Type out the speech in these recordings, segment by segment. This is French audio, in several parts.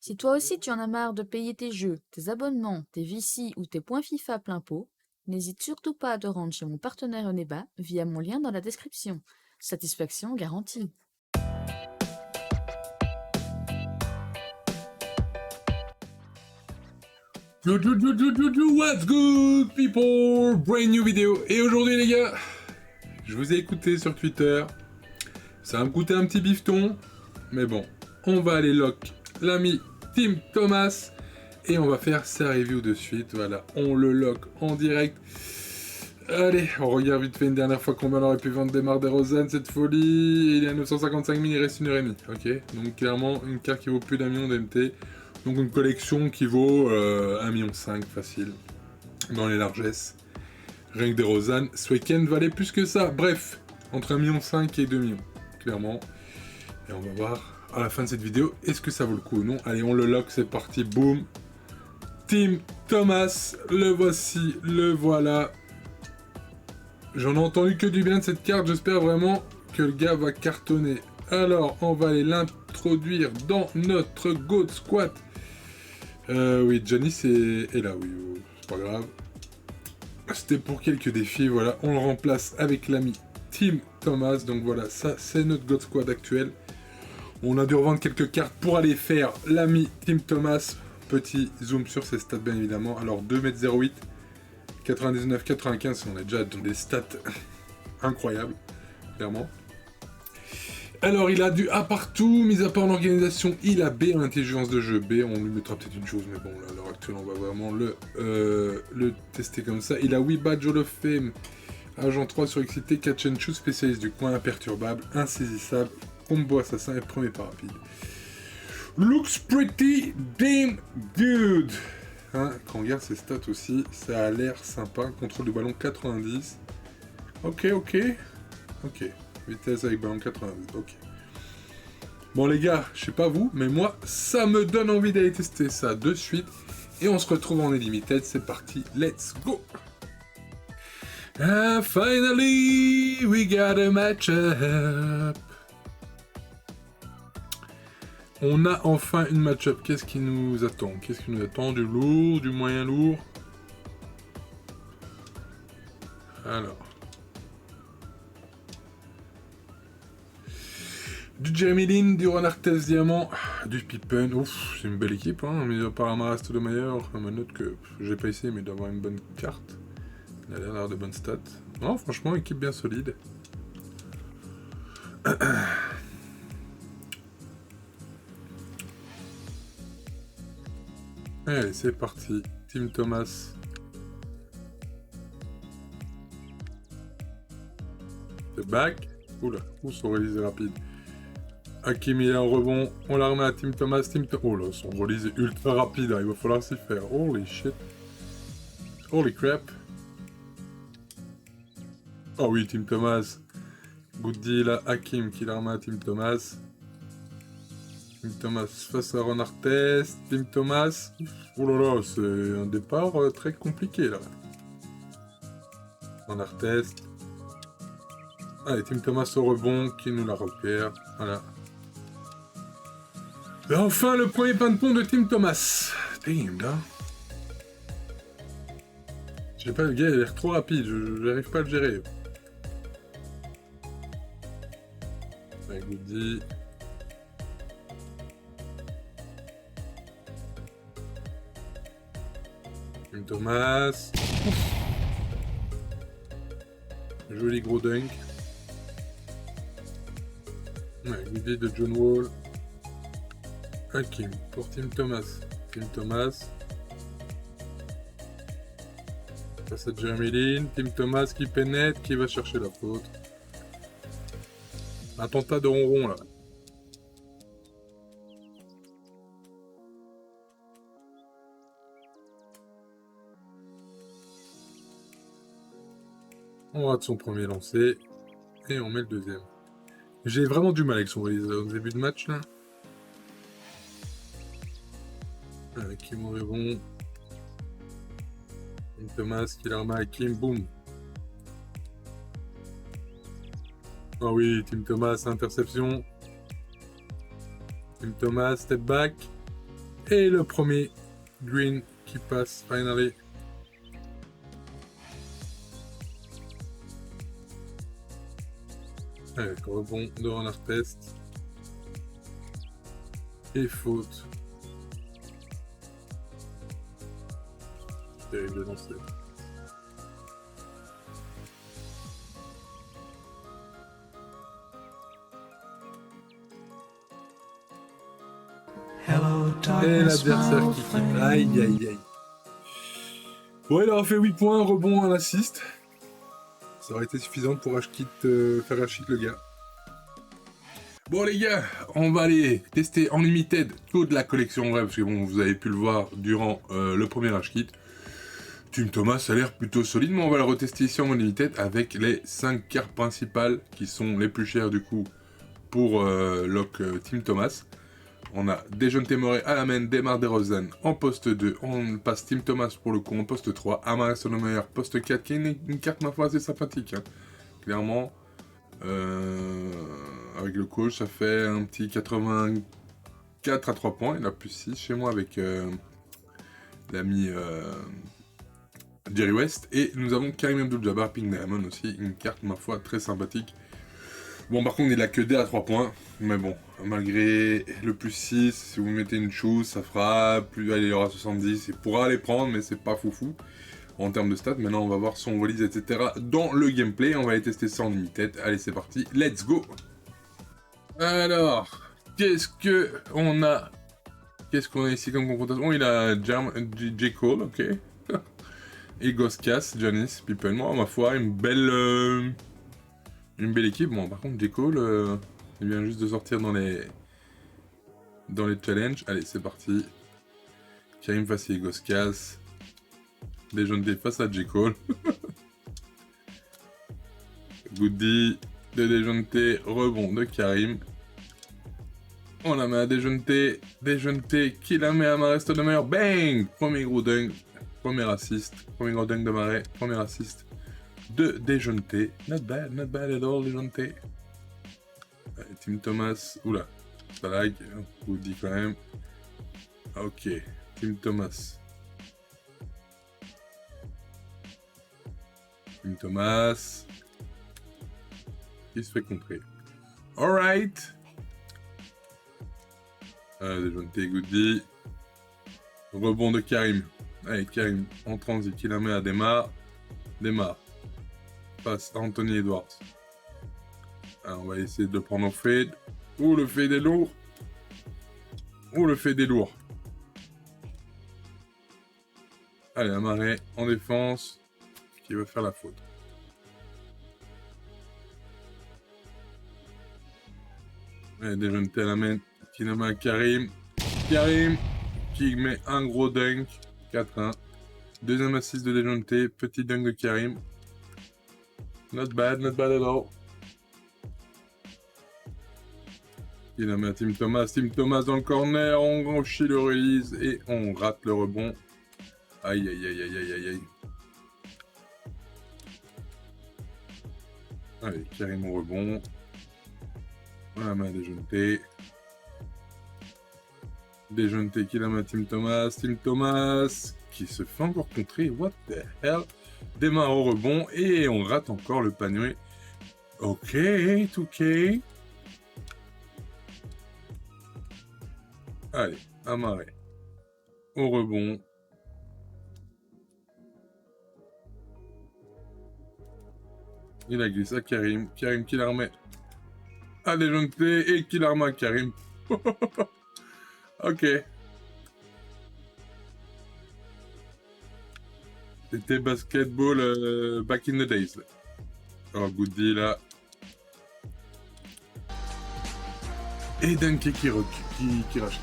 Si toi aussi tu en as marre de payer tes jeux, tes abonnements, tes VC ou tes points FIFA plein pot, n'hésite surtout pas à te rendre chez mon partenaire Oneba via mon lien dans la description. Satisfaction garantie. What's good people? Brand new vidéo. Et aujourd'hui les gars, je vous ai écouté sur Twitter. Ça va me coûter un petit bifton. Mais bon, on va aller lock l'ami Tim Thomas. Et on va faire sa review de suite. Voilà, on le lock en direct. Allez, on regarde vite fait une dernière fois combien on aurait pu vendre DeMar DeRozan, cette folie. Il est à 955 000, il reste 1h30. Ok, donc clairement une carte qui vaut plus d'1 million d'MT. Donc une collection qui vaut 1,5 million facile, dans les largesses. Rien que DeRozan, ce week-end valait plus que ça. Bref, entre 1,5 million et 2 millions, clairement. Et on va voir à la fin de cette vidéo, est-ce que ça vaut le coup ou non. Allez, on le lock, c'est parti, boum. Tim Thomas, le voici, le voilà. J'en ai entendu que du bien de cette carte, j'espère vraiment que le gars va cartonner. Alors, on va aller l'introduire dans notre GOAT Squad. Oui, Janice est là, oui, c'est pas grave. C'était pour quelques défis, voilà. On le remplace avec l'ami Tim Thomas. Donc voilà, ça c'est notre GOAT Squad actuel. On a dû revendre quelques cartes pour aller faire l'ami Tim Thomas. Petit zoom sur ses stats, bien évidemment. Alors, 2,08 m, 99-95, on est déjà dans des stats incroyables, clairement. Alors, il a du A partout, mis à part en organisation, il a B en intelligence de jeu. B, on lui mettra peut-être une chose, mais bon, là, à l'heure actuelle, on va vraiment le tester comme ça. Il a 8 badges Hall of Fame, agent 3 sur excité, catch and shoot, spécialiste du coin, imperturbable, insaisissable, combo assassin et premier pas rapide. Looks pretty damn good. Hein, quand on regarde ses stats aussi, ça a l'air sympa. Contrôle du ballon 90. Ok. Vitesse avec ballon 90, ok. Bon les gars, je sais pas vous, mais moi, ça me donne envie d'aller tester ça de suite. Et on se retrouve en Unlimited, c'est parti, let's go. And finally, we got a match-up. On a enfin une match-up. Qu'est-ce qui nous attend? Du lourd, du moyen lourd? Alors. Du Jeremy Lin, du Ron Artest Diamant, du Pippen. Ouf, c'est une belle équipe, hein. Mais apparemment, reste de meilleur. On me note que j'ai pas essayé, mais il doit avoir une bonne carte. Il a l'air d'avoir de bonnes stats. Non, franchement, équipe bien solide. Allez, c'est parti. Tim Thomas. C'est back. Oula, son release est rapide. Hakim, il est en rebond. On la remet à Tim Thomas. Oh là, son release est ultra rapide. Hein. Il va falloir s'y faire. Holy shit. Holy crap. Oh oui, Tim Thomas. Good deal à Hakim qui la remet à Tim Thomas. Tim Thomas face à Ron Artest. Tim Thomas. Oh là là, c'est un départ très compliqué là. Ron Artest. Allez, Tim Thomas au rebond qui nous la repère. Voilà. Et enfin, le premier pain de pont de Tim Thomas. Damn, là. Je sais pas, le gars il a l'air trop rapide. Je n'arrive pas à le gérer. Avec Goody. Tim Thomas. Joli gros dunk. Ouais, Goody de John Wall. Hakim pour Tim Thomas. Tim Thomas. Face à Jeremy Lin. Tim Thomas qui pénètre, qui va chercher la faute. Attentat de ronron là. On rate son premier lancer. Et on met le deuxième. J'ai vraiment du mal avec son release au début de match là. Kim au rebond. Tim Thomas qui la remet à Kim, boum. Ah oui, Tim Thomas, interception. Tim Thomas, step back. Et le premier green qui passe, finally. Avec rebond de Runner Test. Et faute. Terrible de lancer. Et l'adversaire qui quitte. Aïe aïe aïe. Bon, il aura fait 8 points, un rebond, un assist. Ça aurait été suffisant pour faire H-hit le gars. Bon les gars, on va aller tester en limited tout de la collection vraie, parce que bon, vous avez pu le voir durant le premier H-kit. Tim Thomas a l'air plutôt solide, mais on va le retester ici en limited avec les 5 cartes principales qui sont les plus chères du coup pour lock Tim Thomas. On a Dejounte Murray à la main, Demar DeRozan en poste 2, on passe Tim Thomas pour le coup en poste 3, Amar'e Stoudemire poste 4, qui est une carte ma foi assez sympathique. Hein. Clairement, avec le coach, ça fait un petit 84 à 3 points, il a plus 6 chez moi avec l'ami Jerry West. Et nous avons Kareem Abdul-Jabbar, Pink Diamond aussi, une carte ma foi très sympathique. Bon, par contre, il a que D à 3 points. Mais bon, malgré le plus 6, si vous mettez une chose, ça fera plus. Allez, il aura 70. Il pourra les prendre, mais c'est pas foufou en termes de stats. Maintenant, on va voir son release, etc. dans le gameplay. On va aller tester ça en limited. Allez, c'est parti. Let's go! Alors, qu'est-ce qu'on a ici comme confrontation? Il a J. Cole, ok. Et Ghostcast, Janice, People. Moi, ma foi, une belle équipe. Bon, par contre, J. Cole, il vient juste de sortir dans les challenges. Allez, c'est parti. Karim face à Ghostcast. Dejounte face à J. Cole. Goody de Dejounte, rebond de Karim. On la met à Dejounte qui la met à Amar'e Stoudemire. Bang! Premier gros dunk. Premier assist. Premier gros dunk de Amar'e. Premier assist de Dejounte. Not bad at all, Dejounte. Allez, Tim Thomas. Oula, ça lag. Goody quand même. Ok, Tim Thomas. Tim Thomas. Il se fait contrer. Alright. Dejounte, Goody. Rebond de Karim. Allez, Karim en transit, qui la met à Demar. Demar. Passe à Anthony Edwards. Alors, on va essayer de le prendre en fade. Ouh, le fade est lourd. Ouh, le fade est lourd. Allez, Amar'e en défense. Qui va faire la faute. Allez, Dejounte à la main. Qui la met à Karim. Karim qui met un gros dunk. 4-1. Deuxième assist de Dejounte. Petit dunk de Karim. Not bad at all. Il la met à Tim Thomas. Tim Thomas dans le corner. On franchit le release et on rate le rebond. Aïe aïe aïe aïe aïe aïe aïe. Allez, Karim au rebond. On la met à Dejounte. Dejounte qui la met à Tim Thomas. Tim Thomas qui se fait encore contrer. What the hell? Démarre au rebond et on rate encore le panier. Ok, 2K. Allez, Amar'e. Au rebond. Il a glissé à Karim. Karim qui la remet à Dejounte et qui la remet à Karim. Ok. C'était basketball back in the days. Alors, Goody là. Et Dunky qui rage.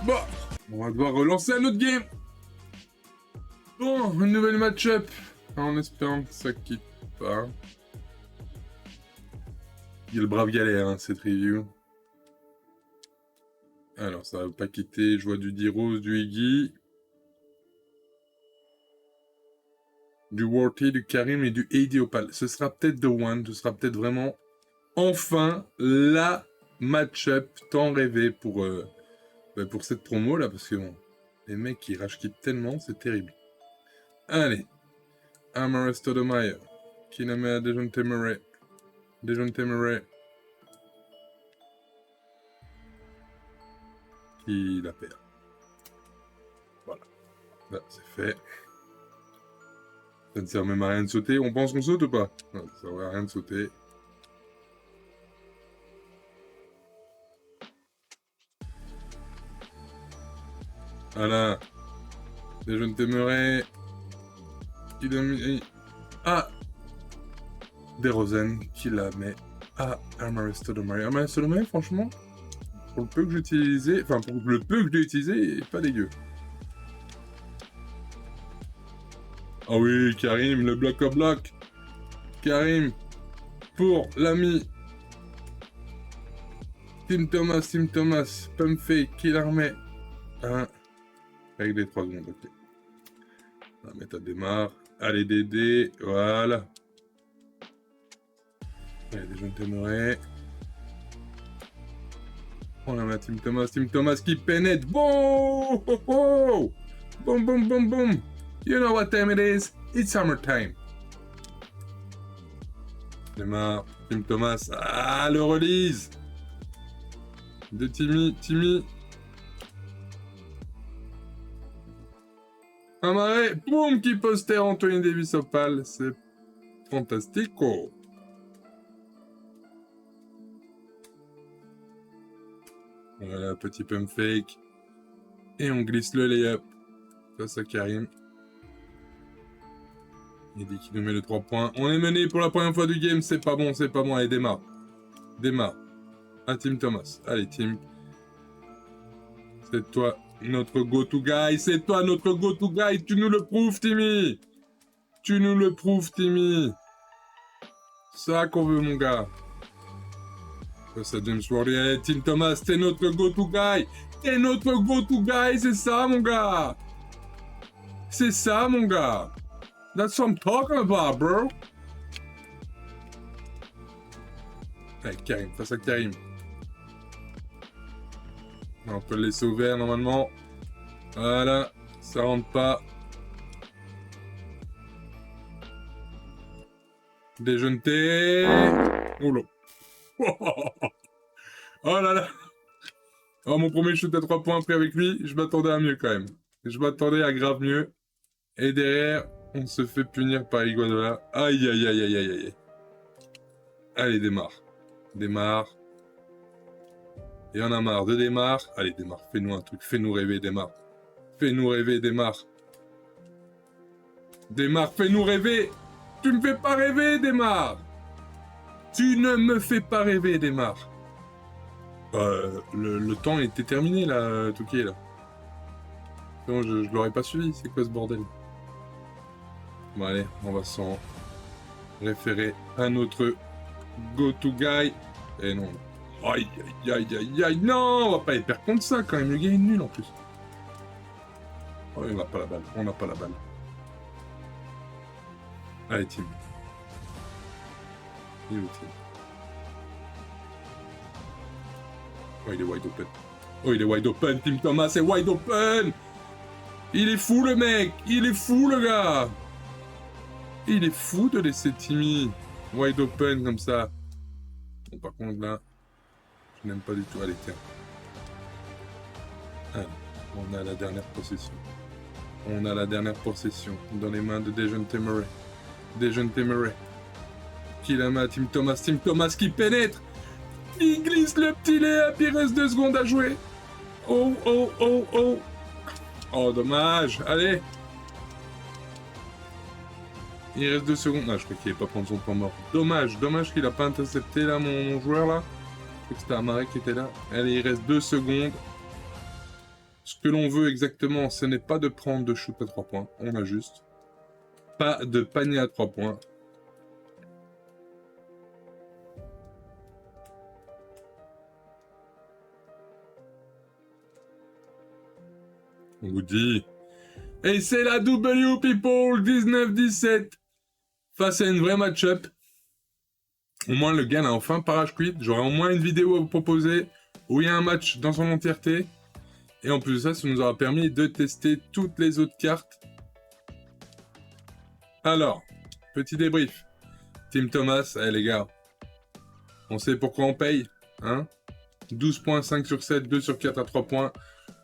Bon, on va devoir relancer un autre game. Bon, une nouvelle match-up. En espérant que ça quitte pas. Il y a le brave galère, hein, cette review. Alors, ça va pas quitter. Je vois du D-Rose, du Iggy. Du Worthy, du Karim et du AD Opal. Ce sera peut-être The One. Ce sera peut-être vraiment, enfin, la match-up tant rêvée pour pour cette promo là, parce que bon, les mecs ils rage quittent tellement, c'est terrible. Allez, Armor Stoudemire, Kiname Dejounte Murray, qui la perd. Voilà, là c'est fait. Ça ne sert même à rien de sauter. On pense qu'on saute ou pas? Non, ça ne sert à rien de sauter. Voilà. Dejounte Murray. Ah, DeRozan qui la met à Armor Stoudemire. Armor Stoudemire, franchement, pour le peu que j'ai utilisé, enfin pour le peu que j'ai utilisé, il est pas dégueu. Ah oui, Karim, le bloc au bloc. Karim, pour l'ami. Tim Thomas, Pump Fake, qui la remet. Avec les 3 secondes, ok. La méthode démarre. Allez, Dédé, voilà. Allez, Dejounte Murray. On la met à Tim Thomas qui pénètre. Bon, oh, oh. Boum, boum, boum, boum. You know what time it is? It's summertime. Démarre, Tim Thomas. Ah, le release de Timmy. Amarré, boum, qui poster Anthony Davis au pal. C'est fantastico. Voilà, petit pump fake. Et on glisse le layup. Face à Karim. Il dit qu'il nous met le 3 points. On est mené pour la première fois du game. C'est pas bon. Allez, démarre. À Tim Thomas. Allez, Tim. C'est toi notre go-to guy. Tu nous le prouves, Timmy. C'est ça qu'on veut, mon gars. Ça, James Worthy. Allez, Tim Thomas, t'es notre go-to guy. C'est ça, mon gars. That's what I'm talking about, bro. Allez, Karim, face à Karim. On peut le laisser ouvert, normalement. Voilà, ça rentre pas. Dejounte. Oula. Oh là là. Oh, mon premier shoot à 3 points pris avec lui, je m'attendais à mieux quand même. Je m'attendais à grave mieux. Et derrière, on se fait punir par Iguodala. Aïe. Allez, démarre. Et on a marre de démarre. Allez, démarre, fais-nous un truc. Fais-nous rêver, démarre. Démarre, fais-nous rêver. Tu me fais pas rêver, démarre. Tu ne me fais pas rêver, démarre. Le temps était terminé, là, Touquet, là. Non, je l'aurais pas suivi. C'est quoi ce bordel? Bon, allez, on va s'en référer à notre go-to guy. Et non. Aïe. Non, on va pas être perdre contre ça, quand même. Le gars est nul, en plus. Oh, on n'a pas la balle. Allez, Tim. Il est où, Tim? Oh, il est wide open. Tim Thomas est wide open. Il est fou, le mec. Le gars. Il est fou de laisser Timmy wide open comme ça. Bon, par contre, là, je n'aime pas du tout. Allez, tiens. Allez, on a la dernière possession. Dans les mains de Dejounte Murray. Qui la met à Tim Thomas qui pénètre. Il glisse le petit layup, il reste 2 secondes à jouer. Oh. Oh, dommage. Allez. Il reste 2 secondes. Ah, je crois qu'il n'allait pas prendre son temps mort. Dommage qu'il n'a pas intercepté, là, mon joueur, là. Je crois que c'était Amaré qui était là. Allez, il reste 2 secondes. Ce que l'on veut exactement, ce n'est pas de prendre de shoot à 3 points. On a juste pas de panier à 3 points. On vous dit. Et c'est la W people 19-17 face à une vraie match-up. Au moins le gars n'a enfin pas rage quit. J'aurai au moins une vidéo à vous proposer où il y a un match dans son entièreté. Et en plus de ça, ça nous aura permis de tester toutes les autres cartes. Alors, petit débrief. Tim Thomas, les gars, on sait pourquoi on paye, hein? 12.5 sur 7, 2 sur 4 à 3 points.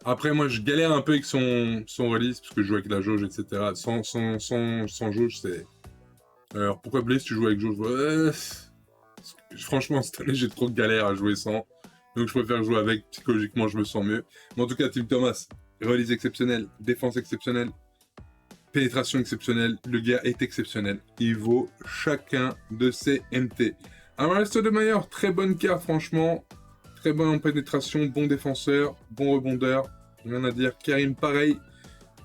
Après, moi, je galère un peu avec son release, parce que je joue avec la jauge, etc. Sans jauge, c'est... Alors, pourquoi Blaze, tu joues avec jauge? Franchement, cette année, j'ai trop de galère à jouer sans. Donc, je préfère jouer avec. Psychologiquement, je me sens mieux. Mais en tout cas, Tim Thomas, release exceptionnelle, défense exceptionnelle, pénétration exceptionnelle. Le gars est exceptionnel. Il vaut chacun de ses MT. Amar'e Stoudemire, très bonne carte, franchement. Très bon en pénétration, bon défenseur, bon rebondeur. Rien à dire. Karim, pareil.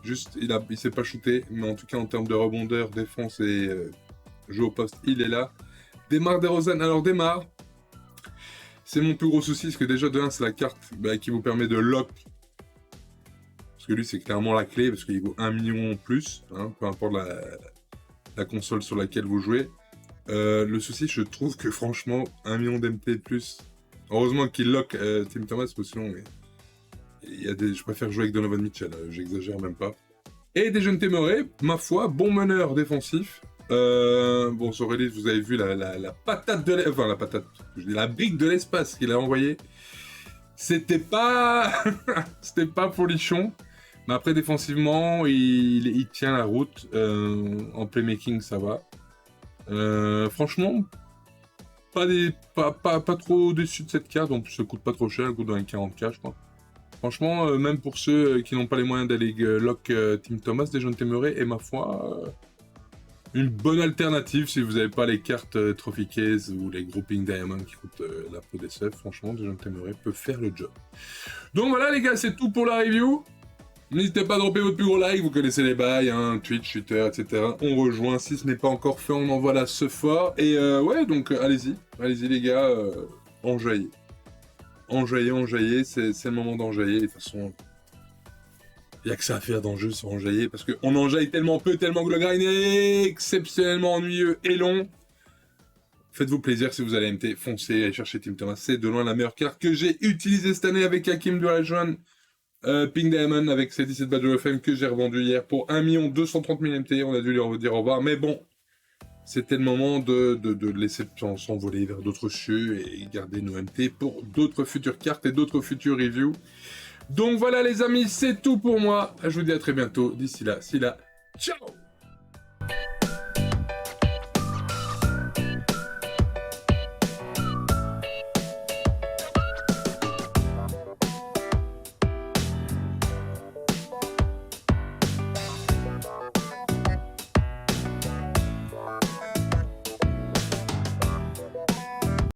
Juste, il s'est pas shooté. Mais en tout cas, en termes de rebondeur, défense et jeu au poste, il est là. DeMar DeRozan. Alors, DeMar, c'est mon plus gros souci. Parce que déjà, de 1, c'est la carte qui vous permet de lock. Parce que lui, c'est clairement la clé. Parce qu'il vaut 1 million en plus. Hein, peu importe la console sur laquelle vous jouez. Le souci, je trouve que franchement, 1 million d'MT plus. Heureusement qu'il lock Tim Thomas, parce que sinon, je préfère jouer avec Donovan Mitchell, j'exagère même pas. Et Dejounte Murray, ma foi, bon meneur défensif. Bon, sur Release, vous avez vu la patate de l'espace, enfin la patate, je dis la brique de l'espace qu'il a envoyée. C'était pas c'était pas folichon. Mais après, défensivement, il tient la route. En playmaking, ça va. Franchement, pas trop déçu de cette carte, en plus ça coûte pas trop cher, elle coûte dans les 40K je crois. Franchement, même pour ceux qui n'ont pas les moyens d'aller lock Tim Thomas, Dejounte Murray est ma foi une bonne alternative si vous n'avez pas les cartes Trophy Case ou les Grouping Diamond qui coûtent la peau des seufs. Franchement, Dejounte Murray peut faire le job. Donc voilà les gars, c'est tout pour la review. N'hésitez pas à dropper votre plus gros like, vous connaissez les bails, hein, Twitch, Twitter, etc. On rejoint, si ce n'est pas encore fait, on envoie la ce fort. Et ouais, donc allez-y les gars, enjaillez. Enjaillez, c'est le moment d'enjailler. De toute façon, il n'y a que ça à faire dans le jeu, c'est enjailler, parce qu'on enjaille tellement peu, tellement que le grind est exceptionnellement ennuyeux et long. Faites-vous plaisir si vous allez MT, foncez, allez chercher Tim Thomas, c'est de loin la meilleure carte que j'ai utilisée cette année avec Hakim Olajuwon. Pink Diamond avec ses 17 badges FM que j'ai revendu hier pour 1 230 000 MT. On a dû leur dire au revoir, mais bon, c'était le moment de laisser s'envoler vers d'autres cieux et garder nos MT pour d'autres futures cartes et d'autres futures reviews. Donc voilà les amis, c'est tout pour moi. Je vous dis à très bientôt. D'ici là, ciao.